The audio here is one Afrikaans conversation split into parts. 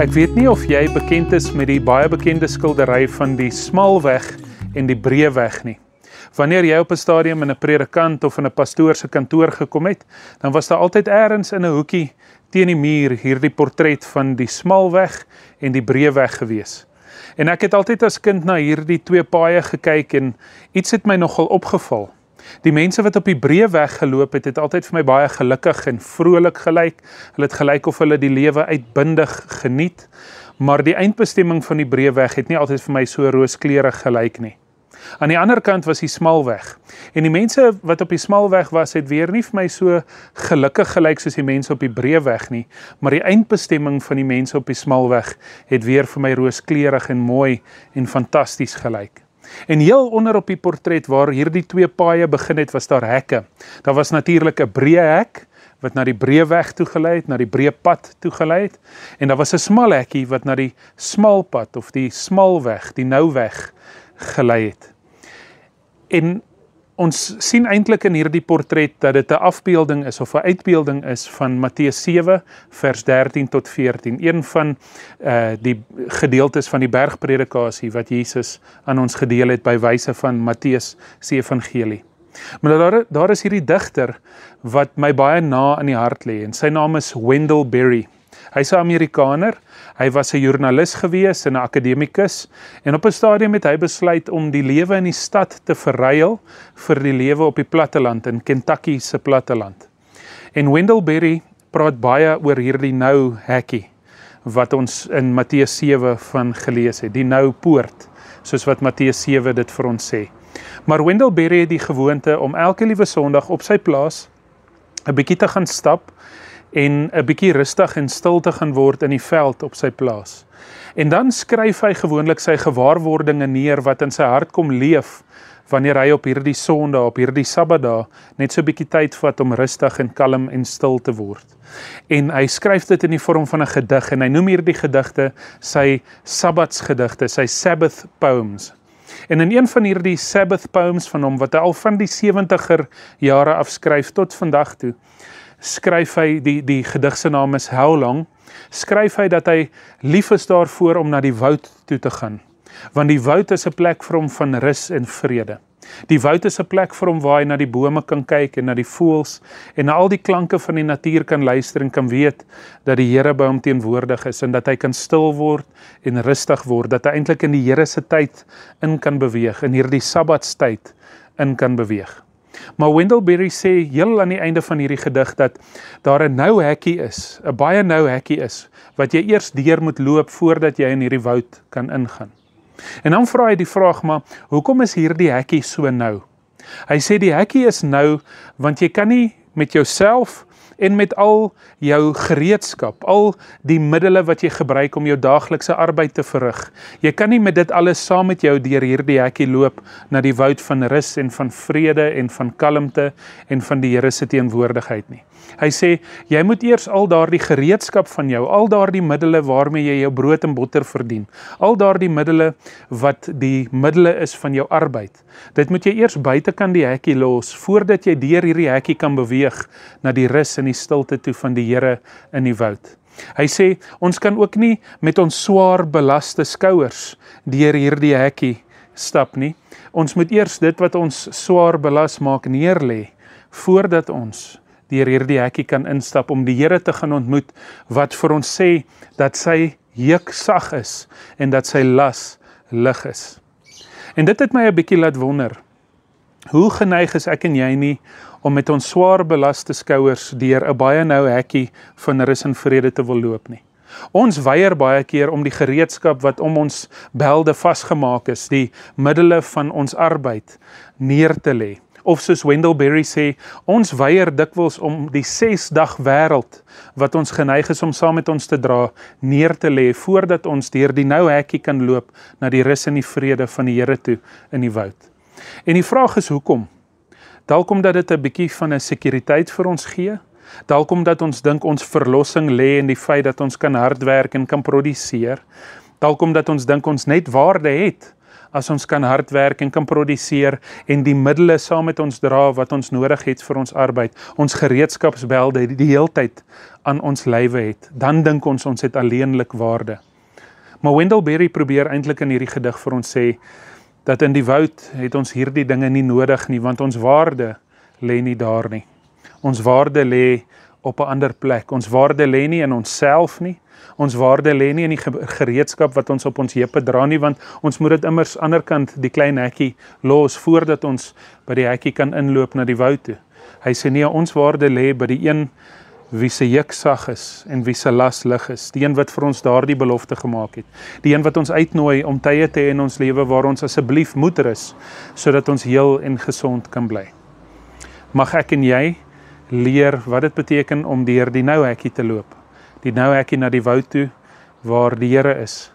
Ek weet nie of jy bekend is met die baie bekende skildery van die Smalweg en die Breëweg nie. Wanneer jy op 'n stadium in 'n predikant of in 'n pastoor se kantoor gekom het, dan was daar altyd eers in 'n hoekie teen die muur hierdie portret van die Smalweg en die Breëweg gewees. En ek het altyd as kind na hierdie twee paaie gekyk en iets het my nogal opgeval. Die mense wat op die Breëweg geloop het, het altyd vir my baie gelukkig en vrolik gelyk. Hulle het gelyk of hulle die lewe uitbundig geniet, maar die eindbestemming van die Breëweg het nie altyd vir my so rooskleurig gelyk nie. Aan die ander kant was die Smalweg. En die mense wat op die Smalweg was, het weer nie vir my so gelukkig gelyk soos die mense op die Breëweg nie, maar die eindbestemming van die mense op die Smalweg het weer vir my rooskleurig en mooi en fantasties gelyk. En heel onder op die portret waar hierdie twee paaie begin het, was daar hekke. Daar was natuurlik 'n breë hek wat na die Breëweg toe gelei het, na die breë pad toe gelei het, en daar was 'n smal hekkie wat na die smal pad of die Smalweg, die nouweg gelei het. En ons sien eintlik in hierdie portret dat dit 'n afbeelding is of 'n uitbeelding is van Matteus 7 vers 13 tot 14, een van die gedeeltes van die bergpredikasie wat Jesus aan ons gedeel het by wyse van Matteus se evangelie. Maar daar is hierdie digter wat my baie na in die hart lê en sy naam is Wendell Berry. Hy's 'n Amerikaner, hy was 'n joernalis gewees en 'n akademikus, en op 'n stadium het hy besluit om die lewe in die stad te verruil vir die lewe op die platteland, in Kentucky se platteland. En Wendell Berry praat baie oor hierdie nou hekkie, wat ons in Matteus 7 van gelees het, die nou poort, soos wat Matteus 7 dit vir ons sê. Maar Wendell Berry het die gewoonte om elke liewe Sondag op sy plaas 'n bietjie te gaan stap, en 'n bietjie rustig en stil te gaan word in die veld op sy plaas. En dan skryf hy gewoonlik sy gewaarwordinge neer wat in sy hart kom leef, wanneer hy op hierdie Sondag, op hierdie Sabbatdag, net so 'n bietjie tyd vat om rustig en kalm en stil te word. En hy skryf dit in die vorm van 'n gedig, en hy noem hierdie gedigte sy Sabbatsgedigte, sy Sabbath poems. En in een van hierdie Sabbath poems van hom, wat hy al van die 70er jare afskryf tot vandag toe, skryf hy, die gedig se naam is How Long, skryf hy dat hy lief is daarvoor om na die woud toe te gaan, want die woud is 'n plek vir hom van rus en vrede. Die woud is 'n plek vir hom waar hy na die bome kan kyk en na die voëls en na al die klanke van die natuur kan luister en kan weet dat die Here by hom teenwoordig is en dat hy kan stil word en rustig word, dat hy eintlik in die Here se tyd in kan beweeg, in hierdie Sabbatstyd in kan beweeg. Maar Wendell Berry sê heel aan die einde van hierdie gedig dat daar 'n nou hekkie is, 'n baie nou hekkie is, wat jy eers deur moet loop voordat jy in hierdie woud kan ingaan. En dan vra hy die vraag, maar hoekom is hierdie hekkie so nou? Hy sê die hekkie is nou, want jy kan nie met jouself en met al jou gereedskap, al die middele wat jy gebruik om jou daaglikse arbeid te verrig, jy kan nie met dit alles saam met jou deur hierdie hekkie loop na die woud van rus en van vrede en van kalmte en van die Here se teenwoordigheid nie. Hy sê, jy moet eers al daardie gereedskap van jou, al daardie middele waarmee jy jou brood en botter verdien, al daardie middele wat die middele is van jou arbeid, dit moet jy eers buitekant die hekkie los, voordat jy deur hierdie hekkie kan beweeg na die rus en die stilte toe van die Here in die woud. Hy sê, ons kan ook nie met ons swaar belaste skouers deur hierdie hekkie stap nie. Ons moet eers dit wat ons swaar belas maak neerlê, voordat ons deur hierdie hekkie kan instap om die Here te gaan ontmoet, wat vir ons sê dat sy juk sag is en dat sy las lig is. En dit het my 'n bietjie laat wonder, hoe geneig is ek en jy nie om met ons swaar belaste skouers deur 'n baie nou hekkie van rus en vrede te wil loop nie. Ons weier baie keer om die gereedskap wat om ons belde vasgemaak is, die middele van ons arbeid, neer te lê. Of soos Wendell Berry sê, ons weier dikwels om die 6-dag wêreld wat ons geneig is om saam met ons te dra, neer te lê, voordat ons deur die nou hekkie kan loop na die rus en die vrede van die Here toe in die woud. En die vraag is hoekom? Dalk omdat dit 'n bietjie van 'n sekuriteit vir ons gee, dalk omdat ons dink ons verlossing lê in die feit dat ons kan hard werk en kan produseer, dalk omdat ons dink ons net waarde het as ons kan hard werk en kan produseer en die middele saam met ons dra wat ons nodig het vir ons arbeid, ons gereedskapsbelde die heeltyd aan ons lywe het, dan dink ons het alleenlik waarde. Maar Wendell Berry probeer eintlik in hierdie gedig vir ons sê, dat in die woud het ons hierdie dinge nie nodig nie, want ons waarde lê nie daar nie. Ons waarde lê op 'n ander plek. Ons waarde lê nie in onsself nie. Ons waarde lê nie in die gereedskap wat ons op ons heupe dra nie, want ons moet dit immers anderkant die klein hekkie los voordat ons by die hekkie kan inloop na die woud toe. Hy sê nee, ons waarde lê by die een wie se juk sag is en wie se las lig is, die een wat vir ons daardie belofte gemaak het, die een wat ons uitnooi om tye te hê in ons lewe waar ons asseblief moet rus, sodat ons heel en gesond kan bly. Mag ek en jy leer wat dit beteken om deur die nou hekkie te loop, die nou hekkie na die woud toe, waar die Here is,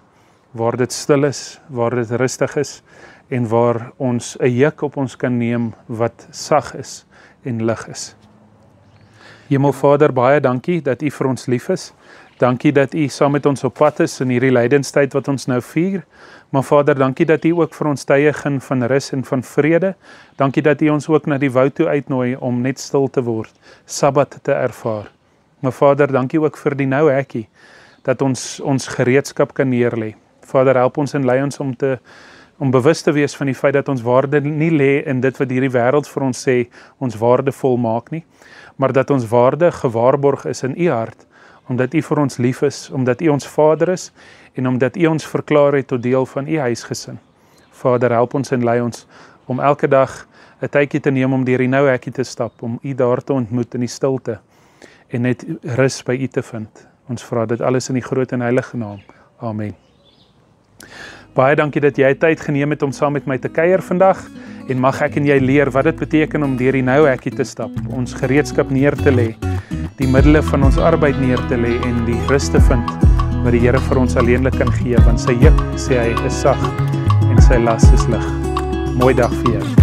waar dit stil is, waar dit rustig is, en waar ons 'n juk op ons kan neem wat sag is en lig is. Hemelvader, baie dankie dat U vir ons lief is. Dankie dat U saam met ons op pad is in hierdie lydenstyd wat ons nou vier. Maar Vader, dankie dat U ook vir ons tye gun van rus en van vrede. Dankie dat U ons ook na die woud toe uitnooi om net stil te word, Sabbat te ervaar. Maar Vader, dankie ook vir die nou hekkie, dat ons gereedskap kan neerlê. Vader, help ons en lei ons om bewus te wees van die feit dat ons waarde nie lê in dit wat hierdie wêreld vir ons sê ons waardevol maak nie, maar dat ons waarde gewaarborg is in U hart, omdat U vir ons lief is, omdat U ons Vader is, en omdat U ons verklaar het tot deel van U huisgesin. Vader, help ons en lei ons om elke dag 'n tydjie te neem om deur die nou hekkie te stap, om U daar te ontmoet in die stilte, en net rus by U te vind. Ons vra dit alles in die groot en heilige naam. Amen. Baie dankie dat jy tyd geneem het om saam met my te kuier vandag, en mag ek en jy leer wat dit beteken om deur die nou hekkie te stap, ons gereedskap neer te lê, die middele van ons arbeid neer te lê en die rus te vind wat die Here vir ons alleenlik kan gee, want sy juk, sê hy, is sag en sy las is lig. Mooi dag vir jou.